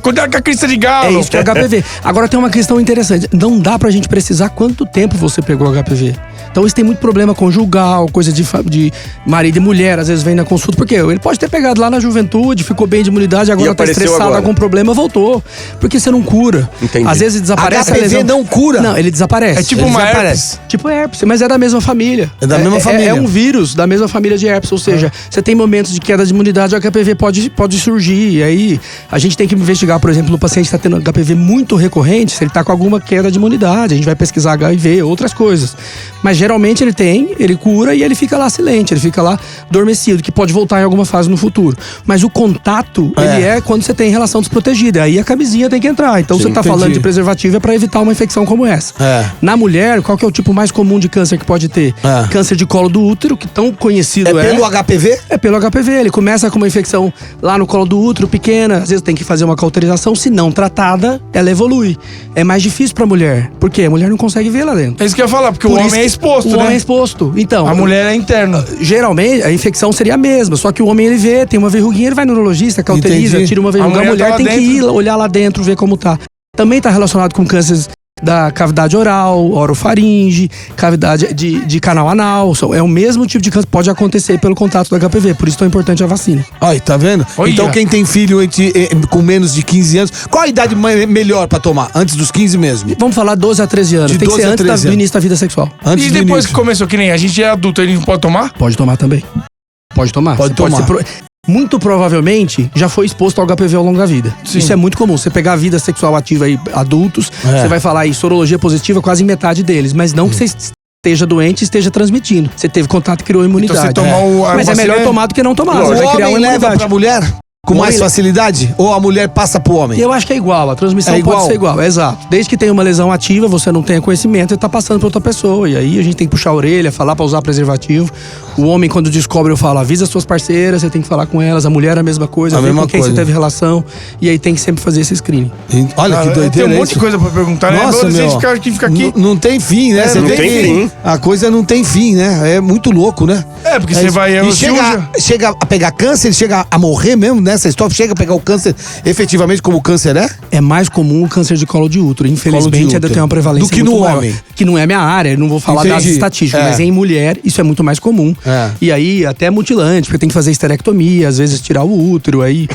Cuidado com a crista de galo. É isso que é o HPV. Agora tem uma questão interessante. Não dá pra gente precisar quanto tempo você pegou o HPV. Então isso tem muito problema conjugal, coisa de marido e mulher, às vezes vem na consulta, porque ele pode ter pegado lá na juventude, ficou bem de imunidade, agora tá estressado, algum problema, voltou. Porque você não cura. Entendi. Às vezes desaparece HPV a lesão. Não cura? Não, ele desaparece. É tipo uma herpes. Tipo herpes, mas é da mesma família. É da mesma família. É um vírus da mesma família de herpes, ou seja, você tem momentos de queda de imunidade, o HPV pode surgir, e aí a gente tem que investigar, por exemplo, no paciente que está tendo HPV muito recorrente, se ele está com alguma queda de imunidade, a gente vai pesquisar HIV, outras coisas. Mas geralmente ele cura e ele fica lá silente, ele fica lá adormecido, que pode voltar em alguma fase no futuro. Mas o contato, ele é quando você tem relação desprotegida. Aí a camisinha tem que entrar. Então você tá falando de preservativo é pra evitar uma infecção como essa. Na mulher, qual que é o tipo mais comum de câncer que pode ter? Câncer de colo do útero, que tão conhecido é. Pelo HPV? É pelo HPV. Ele começa com uma infecção lá no colo do útero, pequena, às vezes tem que fazer uma cauterização. Se não tratada, ela evolui. É mais difícil pra mulher. Por quê? A mulher não consegue ver lá dentro. É isso que eu ia falar, porque o homem é exposto, né? O homem é exposto. Então, a mulher é interna. Geralmente, a infecção seria a mesma, só que o homem, ele vê, tem uma verruguinha, ele vai no urologista, cauteriza, tira uma verruga. A mulher tem que ir olhar lá dentro, ver como tá. Também tá relacionado com cânceres da cavidade oral, orofaringe, cavidade de canal anal. É o mesmo tipo de câncer, pode acontecer pelo contato do HPV, por isso é tão importante a vacina. Aí, tá vendo? Olha. Então quem tem filho com menos de 15 anos, qual a idade melhor pra tomar? Antes dos 15 mesmo? Vamos falar 12 a 13 anos, De tem que 12 ser a antes 13 do anos. início da vida sexual. Antes E do depois início. que começou, que nem a gente é adulto, ele não pode tomar? Pode tomar também. Pode tomar. Pode Você tomar. Muito provavelmente já foi exposto ao HPV ao longo da vida. Sim. Isso é muito comum. Você pegar a vida sexual ativa aí, adultos, você vai falar aí sorologia positiva quase em metade deles. Mas não que você esteja doente e esteja transmitindo. Você teve contato e criou imunidade. Então você tomar a Mas é vacina melhor tomar do que não tomar. O Você vai criar homem uma leva imunidade. pra mulher com O mais homem- facilidade? Ou a mulher passa pro homem? Eu acho que é igual, a transmissão É igual? pode ser igual, exato. Desde que tenha uma lesão ativa, você não tenha conhecimento e tá passando pra outra pessoa. E aí a gente tem que puxar a orelha, falar pra usar preservativo. O homem, quando descobre, eu falo, avisa suas parceiras, você tem que falar com elas. A mulher é a mesma coisa, A ver mesma com quem coisa. você teve relação. E aí tem que sempre fazer esse screening. Olha que Tem doideira um monte isso. de coisa pra perguntar, né? Nossa, Adolescente meu. fica aqui. Não tem fim, né? Você não vê tem que fim. A coisa não tem fim, né? É muito louco, né? É, porque você isso. vai... E chega a pegar câncer, chega a morrer mesmo nessa história, chega a pegar o câncer efetivamente como o câncer é? É mais comum o câncer de colo de útero. Colo de Infelizmente, ainda útero. tem uma prevalência Do que muito no maior. homem. Que não é minha área, eu não vou falar Entendi. dados estatísticos, É. mas em mulher isso é muito mais comum. É. E aí, até mutilante, porque tem que fazer esterectomia, às vezes tirar o útero, aí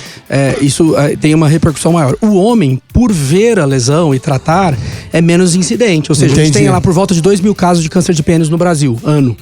isso tem uma repercussão maior. O homem, por ver a lesão e tratar, é menos incidente. Ou seja, a gente Entendi. tem lá por volta de 2.000 casos de câncer de pênis no Brasil, ano.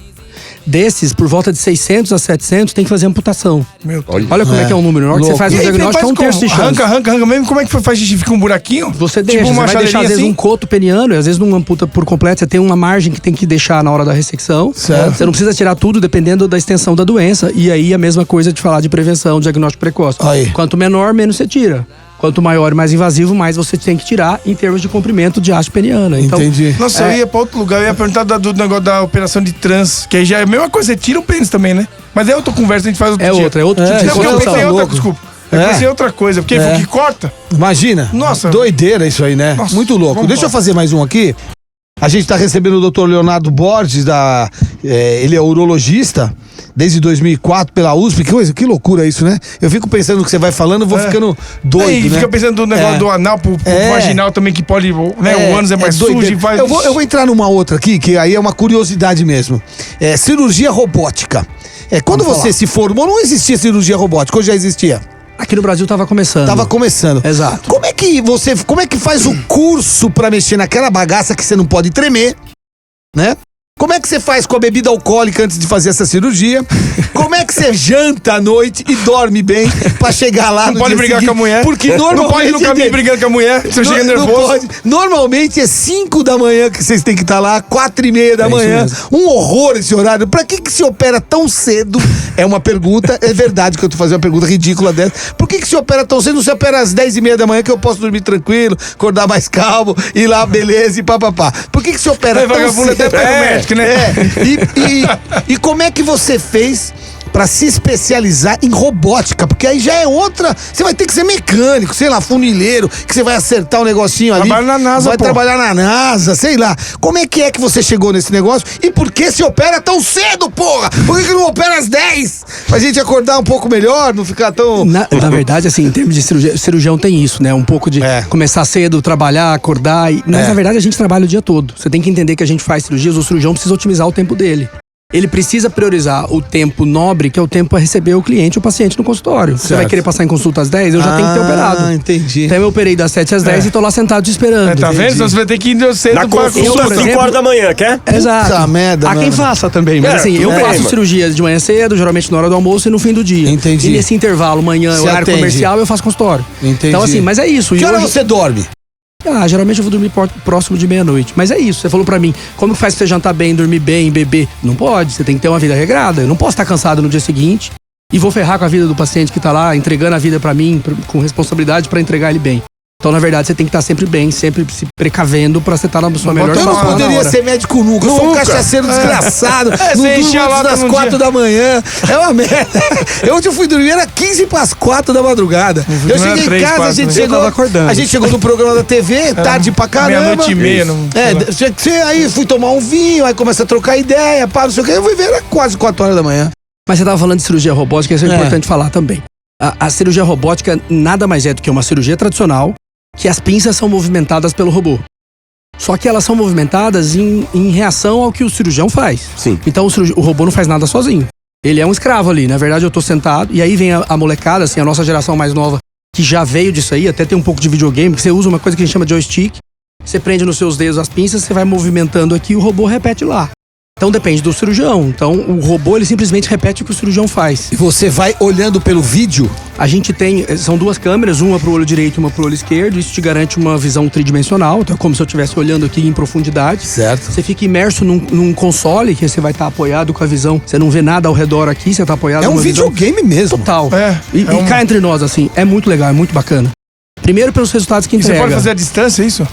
Desses, por volta de 600 a 700, tem que fazer amputação. Meu Olha como é que é um número. Na hora que você Louco. faz um E aí, diagnóstico, é um terço de chance. Arranca mesmo. Como é que faz xixi? Fica um buraquinho? Você deixa, Tipo uma você vai deixar às chaleirinha vezes assim? um coto peniano, e às vezes não amputa por completo, você tem uma margem que tem que deixar na hora da ressecção. Certo. Você não precisa tirar tudo dependendo da extensão da doença. E aí a mesma coisa de falar de prevenção, diagnóstico precoce. Aí. Quanto menor, menos você tira. Quanto maior e mais invasivo, mais você tem que tirar em termos de comprimento de haste peniana. Então, Entendi. Nossa, eu ia pra outro lugar, eu ia perguntar do negócio da operação de trans, que aí já é a mesma coisa, você tira o pênis também, né? Mas é outra conversa, a gente faz outro é dia. outra, é outro tipo É, de Não, porque eu Conversa pensei em outra, louco. desculpa. Eu É. pensei em outra coisa, porque É. que corta. Imagina. Nossa. Doideira isso aí, né? Nossa, Muito louco. vamos Deixa eu lá. fazer mais um aqui. A gente tá recebendo o Dr. Leonardo Borges, ele é urologista, desde 2004 pela USP. Que loucura isso, né? Eu fico pensando no que você vai falando, eu vou ficando doido, Aí né? fica pensando do negócio É. do anal pro É. vaginal também, que pode, né? O ânus é mais doideira. sujo e vai... Eu vou entrar numa outra aqui, que aí é uma curiosidade mesmo. É cirurgia robótica. Quando Vamos você se formou, não existia cirurgia robótica, ou já existia? aqui no Brasil tava começando. Tava começando. Exato. Como é que faz o curso pra mexer naquela bagaça que você não pode tremer, né? Como é que você faz com a bebida alcoólica antes de fazer essa cirurgia? Como é que você janta à noite e dorme bem pra chegar lá Não no pode dia brigar seguinte? com a mulher. Porque Não pode ir normalmente no caminho brigando com a mulher, você chega não nervoso. pode. Normalmente é 5 da manhã que vocês têm que estar lá, 4:30 da É isso manhã. mesmo. Um horror esse horário. Pra que se opera tão cedo? É uma pergunta, é verdade que eu tô fazendo uma pergunta ridícula dessa. Por que se opera tão cedo? Não se opera às 10:30 da manhã que eu posso dormir tranquilo, acordar mais calmo, ir lá, beleza e papapá. Por que se opera É, tão vagabundo cedo? até pega o médico, né? E como é que você fez pra se especializar em robótica? Porque aí já é outra. Você vai ter que ser mecânico, sei lá, funileiro, que você vai acertar um negocinho ali. Trabalha na NASA, vai pô. trabalhar na NASA, sei lá. Como é que você chegou nesse negócio? E por que se opera tão cedo, porra? Por que não opera às 10? Pra gente acordar um pouco melhor, não ficar tão. Na verdade, assim, em termos de cirurgia, cirurgião tem isso, né? Um pouco de É. começar cedo, trabalhar, acordar. Mas, É. na verdade, a gente trabalha o dia todo. Você tem que entender que a gente faz cirurgias, o cirurgião precisa otimizar o tempo dele. Ele precisa priorizar o tempo nobre, que é o tempo para receber o cliente, o paciente no consultório. Você vai querer passar em consulta às 10, eu já tenho que ter operado. Ah, entendi. Então eu operei das 7 às 10 e tô lá sentado te esperando. Tá vendo? Entendi. Então você vai ter que ir cedo Na pra consulta, por 5 exemplo- horas da manhã, quer? Exato. Puta merda, Há quem mano. faça também, mas assim, eu tudo bem, faço mano. cirurgias de manhã cedo, geralmente na hora do almoço e no fim do dia. Entendi. E nesse intervalo, manhã, Você horário atende. comercial, eu faço consultório. Entendi. Então assim, mas é isso. Que E hora hoje- você dorme? geralmente eu vou dormir próximo de meia-noite. Mas é isso, você falou pra mim, como que faz pra você jantar bem, dormir bem, beber? Não pode, você tem que ter uma vida regrada. Eu não posso estar cansado no dia seguinte e vou ferrar com a vida do paciente que tá lá, entregando a vida pra mim, com responsabilidade pra entregar ele bem. Então, na verdade, você tem que estar sempre bem, sempre se precavendo pra você estar na sua melhor Eu não forma na poderia hora. ser médico nunca. Eu sou um Nunca. cachaceiro desgraçado. É, não você durmo enche a antes lata das num 4 dia. da manhã. É uma merda. Ontem eu fui dormir, era 15 pras 4 da madrugada. Eu era cheguei em 3, casa, 4, a gente né? chegou. Eu tava acordando. A gente chegou no programa da TV, tarde pra caramba. meia-noite e meia, não- Aí fui tomar um vinho, aí começa a trocar ideia, pá, não sei o que. Eu fui ver, era quase 4 horas da manhã. Mas você tava falando de cirurgia robótica, isso é importante falar também. A cirurgia robótica nada mais é do que uma cirurgia tradicional, que as pinças são movimentadas pelo robô. Só que elas são movimentadas em reação ao que o cirurgião faz. Sim. Então o robô não faz nada sozinho. Ele é um escravo ali. Na verdade, eu tô sentado e aí vem a molecada, assim, a nossa geração mais nova, que já veio disso aí, até tem um pouco de videogame, que você usa uma coisa que a gente chama de joystick. Você prende nos seus dedos as pinças, você vai movimentando aqui e o robô repete lá. Então depende do cirurgião. Então o robô, ele simplesmente repete o que o cirurgião faz. E você vai olhando pelo vídeo? A gente tem, são duas câmeras, uma pro olho direito e uma pro olho esquerdo. Isso te garante uma visão tridimensional. Então é como se eu estivesse olhando aqui em profundidade. Certo. Você fica imerso num console, que você vai estar apoiado com a visão. Você não vê nada ao redor aqui, você tá apoiado É um numa visão videogame mesmo. total. E E cá entre nós, assim, é muito legal, é muito bacana. Primeiro pelos resultados que você entrega. pode fazer a distância, é isso?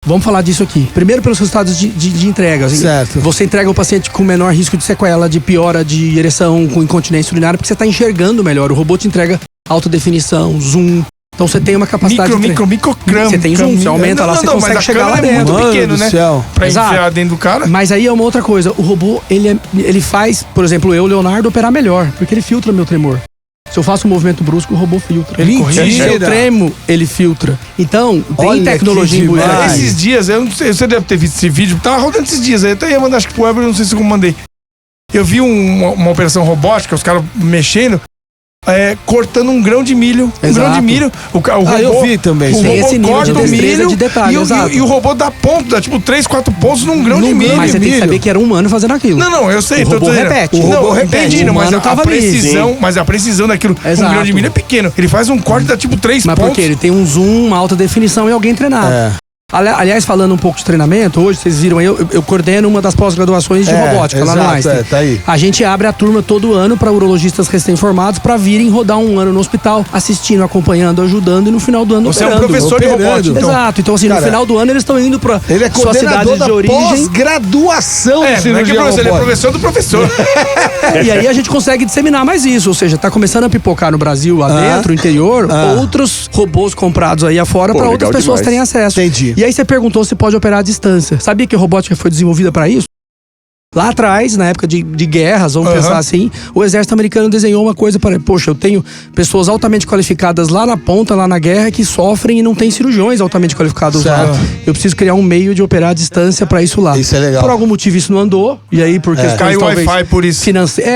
Vamos falar disso aqui. Primeiro pelos resultados de entrega. Assim, Certo. você entrega o paciente com menor risco de sequela, de piora de ereção, com incontinência urinária, porque você está enxergando melhor. O robô te entrega alta definição, zoom. Então você tem uma capacidade Microcramo. Você tem zoom, você aumenta lá, você consegue mas chegar lá é dentro. muito pequeno, Mano do né? céu. Pra Exato. enfiar dentro do cara. Mas aí é uma outra coisa. O robô, ele faz, por exemplo, eu, Leonardo, operar melhor, porque ele filtra meu tremor. Se eu faço um movimento brusco, o robô filtra. Ele Mentira. corrige. Se eu tremo, ele filtra. Então, tem Olha tecnologia que imbuída. demais. Esses dias, eu não sei, você deve ter visto esse vídeo, tava rodando esses dias, eu até ia mandar, acho que pro Weber, não sei se eu mandei. Eu vi uma operação robótica, os caras mexendo, cortando um grão de milho. Um Exato. grão de milho. O robô, eu vi também. O Tem robô esse nível corta de o destreza milho de detalhe, e, exato. e o robô dá ponto, dá tipo 3, 4 pontos num grão de milho. Mas você tem que saber que era um humano fazendo aquilo. Não, eu sei. O robô repete. O robô Não, repete. entendi, O mas humano a tava ali. precisão, mas a precisão daquilo, um Exato. grão de milho é pequeno. Ele faz um corte e dá tipo 3 Mas pontos. porque ele tem um zoom, uma alta definição e alguém treinado. É. Aliás, falando um pouco de treinamento, hoje vocês viram aí, eu coordeno uma das pós-graduações de robótica lá no exato, Einstein. tá aí. A gente abre a turma todo ano para urologistas recém-formados para virem rodar um ano no hospital, assistindo, acompanhando, ajudando e no final do ano Você é um operando. professor de Operando. robótica, então. Exato. Então, assim, Cara, no final do ano eles estão indo para Ele é suas coordenador cidades da de origem. pós-graduação de Não é que cirurgia professor, ele é robótica. professor do professor. E aí a gente consegue disseminar mais isso. Ou seja, tá começando a pipocar no Brasil, adentro, interior, outros robôs comprados aí afora Pô, para outras legal pessoas demais. terem acesso. Entendi. E aí você perguntou se pode operar à distância. Sabia que a robótica foi desenvolvida para isso? Lá atrás, na época de guerras, vamos pensar assim, o exército americano desenhou uma coisa para... Poxa, eu tenho pessoas altamente qualificadas lá na ponta, lá na guerra, que sofrem e não tem cirurgiões altamente qualificados lá. Certo. Eu preciso criar um meio de operar à distância para isso lá. Isso é legal. Por algum motivo isso não andou, e aí por questões Caiu o talvez... Wi-Fi por isso.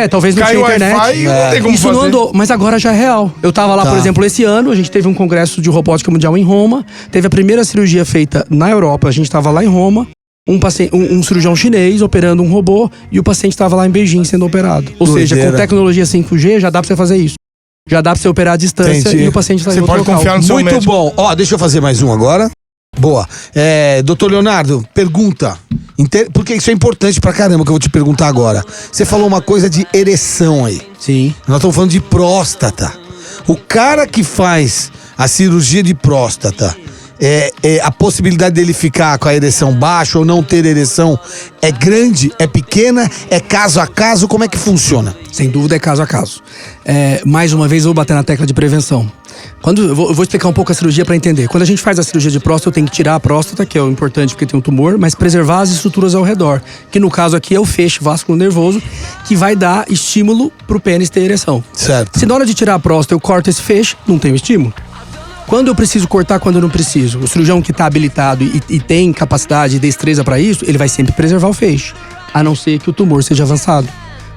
talvez não Cai tinha o internet. Wi-Fi e não tem como Isso fazer. não andou, mas agora já é real. Eu tava lá, Tá. por exemplo, esse ano, a gente teve um congresso de robótica mundial em Roma, teve a primeira cirurgia feita na Europa, a gente tava lá em Roma, um cirurgião chinês operando um robô e o paciente estava lá em Beijing sendo operado. Ou seja, Doideira. com tecnologia 5G já dá pra você fazer isso. Já dá pra você operar à distância Entendi. e o paciente tá em Você outro pode local. confiar no seu Muito médico. bom. Ó, deixa eu fazer mais um agora. Boa. Doutor Leonardo, pergunta. Porque isso é importante pra caramba que eu vou te perguntar agora. Você falou uma coisa de ereção aí. Sim. Nós estamos falando de próstata. O cara que faz a cirurgia de próstata, a possibilidade dele ficar com a ereção baixa ou não ter ereção é grande, é pequena, é caso a caso? Como é que funciona? Sem dúvida é caso a caso. Mais uma vez eu vou bater na tecla de prevenção. Eu vou explicar um pouco a cirurgia para entender. Quando a gente faz a cirurgia de próstata, eu tenho que tirar a próstata, que é o importante porque tem um tumor, mas preservar as estruturas ao redor. Que no caso aqui é o feixe vasculo-nervoso, que vai dar estímulo pro pênis ter ereção. Certo. Se na hora de tirar a próstata eu corto esse feixe, não tenho estímulo. Quando eu preciso cortar, quando eu não preciso. O cirurgião que está habilitado e tem capacidade e destreza para isso, ele vai sempre preservar o feixe. A não ser que o tumor seja avançado.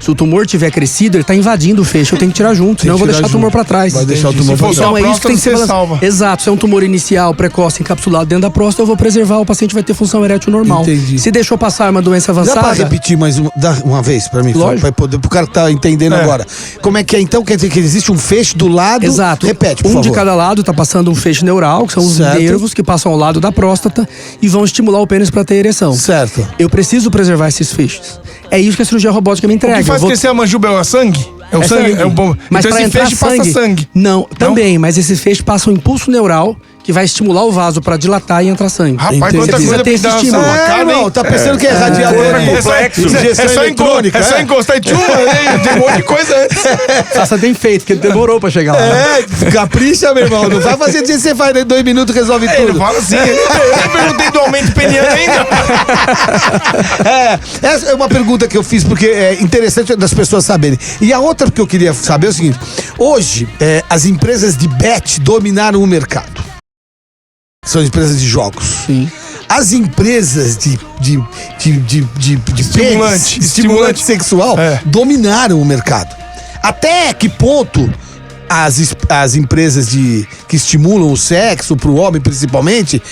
Se o tumor tiver crescido, ele está invadindo o feixe, eu tenho que tirar junto, senão eu vou que deixar tirar o tumor junto. para trás. Vai deixar o tumor Se pra for trás. só Então é isso que tem que ser próstata, você balanceado. salva. Exato, se é um tumor inicial, precoce, encapsulado dentro da próstata, eu vou preservar, o paciente vai ter função erétil normal. Entendi. Se deixou passar uma doença Dá pra avançada... repetir mais uma vez pra mim? Lógico. Pro cara que tá entendendo agora. Como é que é então? Quer dizer que existe um feixe do lado? Exato. Repete, por um favor. de cada lado tá passando um feixe neural, que são os Certo. nervos que passam ao lado da próstata e vão estimular o pênis para ter ereção. Certo. Eu preciso preservar esses feixes. É isso que a cirurgia robótica me entrega. O que faz Eu vou- crescer a manjuba é o sangue? É o sangue? É o bom. Mas Então pra esse entrar feixe passa sangue. Não, também, mas esse feixe passa um impulso neural que vai estimular o vaso para dilatar e entrar sangue. Rapaz, Entendi. quanta Você coisa ter pra esse dar estímulo. nessa facada, Irmão, hein? tá pensando que é radiador É de só- injeção eletrônica? É só encostar e tchum, tem um monte de coisa antes. Faça bem feito, porque demorou para chegar lá. Capricha, meu irmão. Não vai fazer do jeito que você faz, em 2 minutos resolve Ele tudo. fala assim, eu não perguntei do aumento peniano ainda. Essa é uma pergunta que eu fiz porque é interessante das pessoas saberem. E a outra que eu queria saber é o seguinte: hoje, as empresas de bet dominaram o mercado. São empresas de jogos. Sim. as empresas de estimulante sexual dominaram o mercado. Até que ponto as empresas que estimulam o sexo pro homem, principalmente...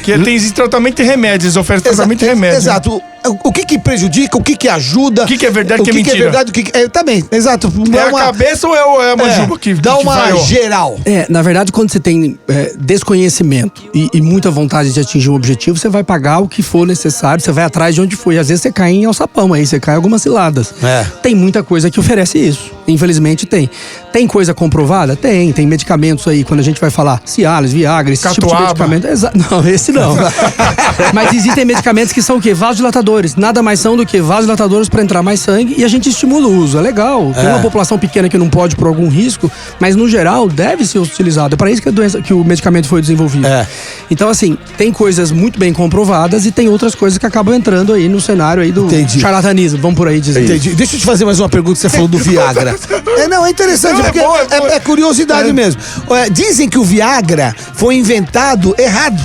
Que existe tratamento e remédio, eles oferecem tratamento e remédio. Exato. O que prejudica, o que ajuda... O que é verdade, o que é mentira. O que é verdade, o que... Também, exato. É a cabeça ou é a manjuba que dá uma vai, geral. Na verdade, quando você tem desconhecimento e muita vontade de atingir um objetivo, você vai pagar o que for necessário, você vai atrás de onde for. E às vezes você cai em alçapão, aí você cai em algumas ciladas. Tem muita coisa que oferece isso. Infelizmente tem. Tem coisa comprovada? Tem medicamentos aí, quando a gente vai falar Cialis, Viagra, esse tipo de medicamento. Não, esse não. Mas existem medicamentos que são o quê? Vasodilatadores. Nada mais são do que vasodilatadores para entrar mais sangue e a gente estimula o uso. É legal. Tem uma população pequena que não pode por algum risco, mas no geral deve ser utilizado. É para isso que o medicamento foi desenvolvido. Então, assim, tem coisas muito bem comprovadas e tem outras coisas que acabam entrando aí no cenário aí do charlatanismo. Vamos por aí dizer. Entendi. Deixa eu te fazer mais uma pergunta que você falou do Viagra. É interessante, porque é curiosidade mesmo. Dizem que o Viagra foi inventado errado.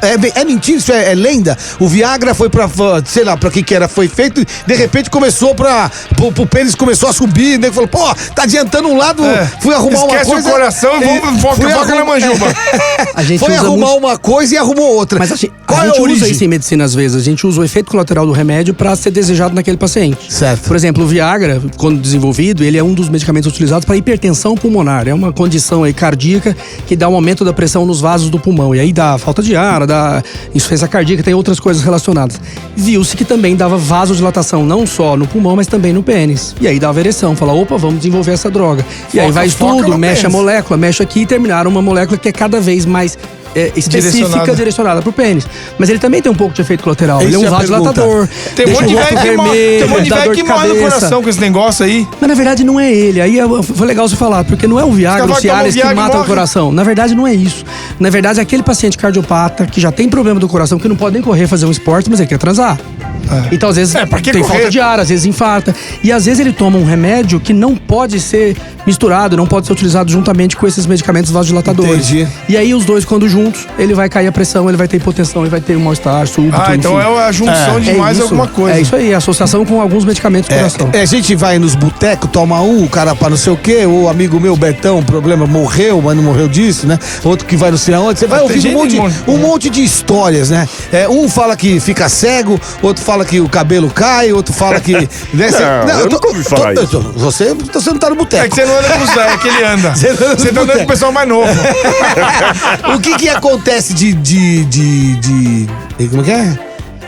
É mentira, isso é lenda? O Viagra foi pra, sei lá, pra que era, foi feito, de repente começou pro pênis começou a subir, né? Falou, pô, tá adiantando um lado, fui arrumar uma coisa... Esquece o coração e vamos foca na manjuba. A gente foi arrumar uma coisa e arrumou outra. Mas a gente usa isso em medicina às vezes, a gente usa o efeito colateral do remédio pra ser desejado naquele paciente. Certo. Por exemplo, o Viagra, quando desenvolvido, ele é um dos medicamentos utilizados para hipertensão pulmonar. É uma condição aí cardíaca que dá um aumento da pressão nos vasos do pulmão. E aí dá falta de ar, dá insuficiência cardíaca, tem outras coisas relacionadas. Viu-se que também dava vasodilatação, não só no pulmão, mas também no pênis. E aí dava ereção, fala, opa, vamos desenvolver essa droga. E aí vai estudo, mexe a molécula, mexe aqui e terminaram uma molécula que é cada vez mais específica, direcionada pro pênis. Mas ele também tem um pouco de efeito colateral. Ele é um vasodilatador. Tem um monte de velho que morre no coração com esse negócio aí. Mas na verdade não é ele. Aí foi legal você falar, porque não é o Viagra, o Cialis que mata o coração. Na verdade não é isso. Na verdade é aquele paciente cardiopata que já tem problema do coração, que não pode nem correr, fazer um esporte, mas ele quer transar. Então às vezes tem falta de ar, às vezes infarta. E às vezes ele toma um remédio que não pode ser misturado, não pode ser utilizado juntamente com esses medicamentos vasodilatadores. Entendi. E aí os dois, quando juntos, ele vai cair a pressão, ele vai ter hipotensão, ele vai ter um mal-estar súbito. Então enfim. é a junção de mais alguma coisa. É isso aí, a associação com alguns medicamentos do coração. A gente vai nos botecos, toma o cara para não sei o quê, o amigo meu, Betão, problema, morreu, mas não morreu disso, né? Outro que vai não sei aonde, você vai ouvir um monte de histórias, né? Um fala que fica cego, outro fala que o cabelo cai, outro fala que... eu nunca ouvi falar isso. Você não tá no boteco. É que você não anda com os velhos, é que ele anda. Você tá andando com o pessoal mais novo. O que acontece como é que é?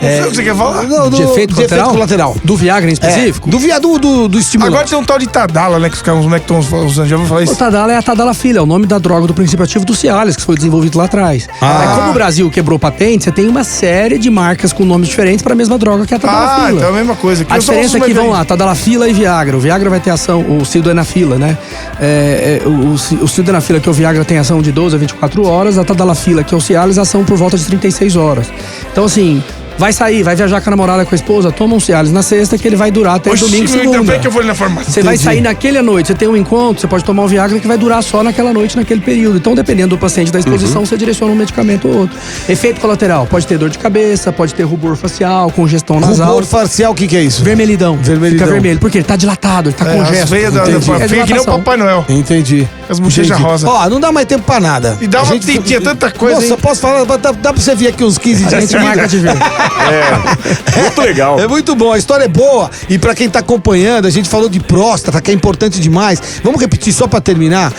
Não sei o que você quer falar. De efeito colateral? Do Viagra em específico? Do estimulante. Agora tem um tal de Tadala, né? Que os caras estão usando, já vou falar isso. O Tadala é a Tadalafila, é o nome da droga do princípio ativo do Cialis, que foi desenvolvido lá atrás. Como o Brasil quebrou patente, você tem uma série de marcas com nomes diferentes para a mesma droga que é a Tadalafila. Então é a mesma coisa. A diferença é que, vamos lá, Tadalafila e Viagra. O Viagra vai ter ação, o Sildenafila, né? O Sildenafila, que é o Viagra, tem ação de 12 a 24 horas. A Tadalafila, que é o Cialis, ação por volta de 36 horas. Então, assim... Vai sair, vai viajar com a namorada, com a esposa, toma um Cialis na sexta, que ele vai durar até domingo, segunda. Que eu vou na farmácia. Você vai sair naquele à noite, você tem um encontro, você pode tomar um Viagra que vai durar só naquela noite, naquele período. Então, dependendo do paciente, da exposição, você direciona um medicamento ou outro. Efeito colateral, pode ter dor de cabeça, pode ter rubor facial, congestão nasal. Rubor facial, o que é isso? Vermelhidão. Fica vermelho, porque ele tá dilatado, ele tá congesto. As veias fica que nem o Papai Noel. Entendi. As bochechas rosas. Não dá mais tempo pra nada. E dá uma tinha tanta coisa, Nossa, posso falar, dá pra você vir aqui uns 15 dias. A gente marca de ver. Muito legal. É muito bom, a história é boa. E pra quem tá acompanhando, a gente falou de próstata, que é importante demais. Vamos repetir só pra terminar.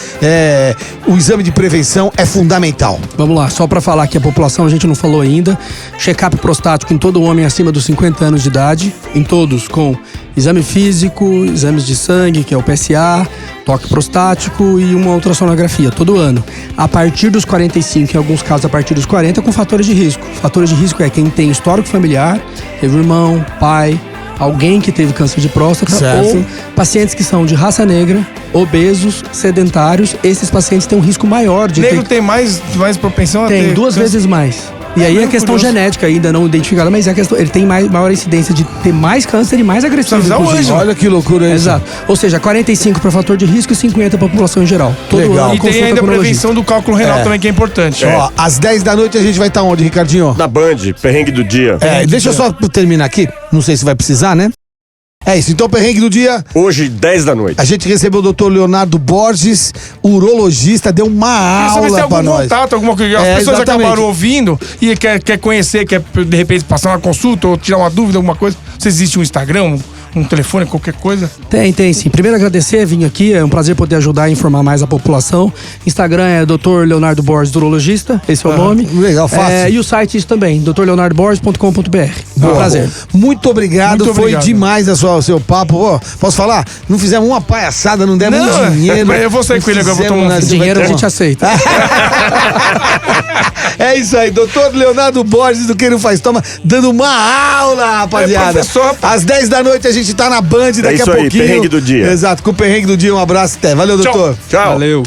O exame de prevenção é fundamental. Vamos lá, só pra falar que a população, a gente não falou ainda. Check-up prostático em todo homem acima dos 50 anos de idade. Em todos, com exame físico, exames de sangue, que é o PSA, toque prostático e uma ultrassonografia, todo ano. A partir dos 45, em alguns casos a partir dos 40, com fatores de risco. Fatores de risco é quem tem histórico familiar, teve irmão, pai, alguém que teve câncer de próstata, certo. Ou pacientes que são de raça negra, obesos, sedentários. Esses pacientes têm um risco maior de negro tem mais propensão a ter... Tem, 2 vezes mais. E aí É a questão curioso. genética ainda não identificada, mas a questão, ele tem maior incidência de ter mais câncer e mais agressivo. Precisa avisar o inclusive. anjo. Olha que loucura isso. Exato. Ou seja, 45 para fator de risco e 50 para a população em geral. Todo Legal. ano E tem consulta ainda a com o prevenção do cálculo renal também, que é importante. Ó, às 10 da noite a gente vai estar onde, Ricardinho? Na Band, perrengue do dia. Deixa eu só terminar aqui. Não sei se vai precisar, né? É isso. Então, perrengue do dia. Hoje, 10 da noite. A gente recebeu o doutor Leonardo Borges, urologista, deu uma Queria saber se tem aula algum pra nós. contato, alguma coisa. As É, pessoas exatamente. acabaram ouvindo e quer conhecer, quer de repente passar uma consulta ou tirar uma dúvida, alguma coisa. Se existe um Instagram, um telefone, qualquer coisa. Tem sim. Primeiro agradecer, vim aqui, é um prazer poder ajudar a informar mais a população. Instagram é Dr. Leonardo Borges, urologista, esse é o nome. legal, fácil. E o site isso também, drleonardoborges.com.br. É um Boa. prazer. Muito obrigado, Muito foi obrigado. demais o seu papo. Ó, posso falar? Não fizemos uma palhaçada, não demos Não, dinheiro. mas eu vou sair com ele agora, vou Fizemos tomar um nada, você vai Dinheiro a tomar. gente aceita. É isso aí, doutor Leonardo Borges do Quem Não Faz Toma, dando uma aula, rapaziada. professor, rapaz. Às 10 da noite a gente tá na Band daqui isso a aí, pouquinho. perrengue do dia. Exato, com o perrengue do dia. Um abraço, até. Valeu, Tchau. doutor. Tchau. Valeu.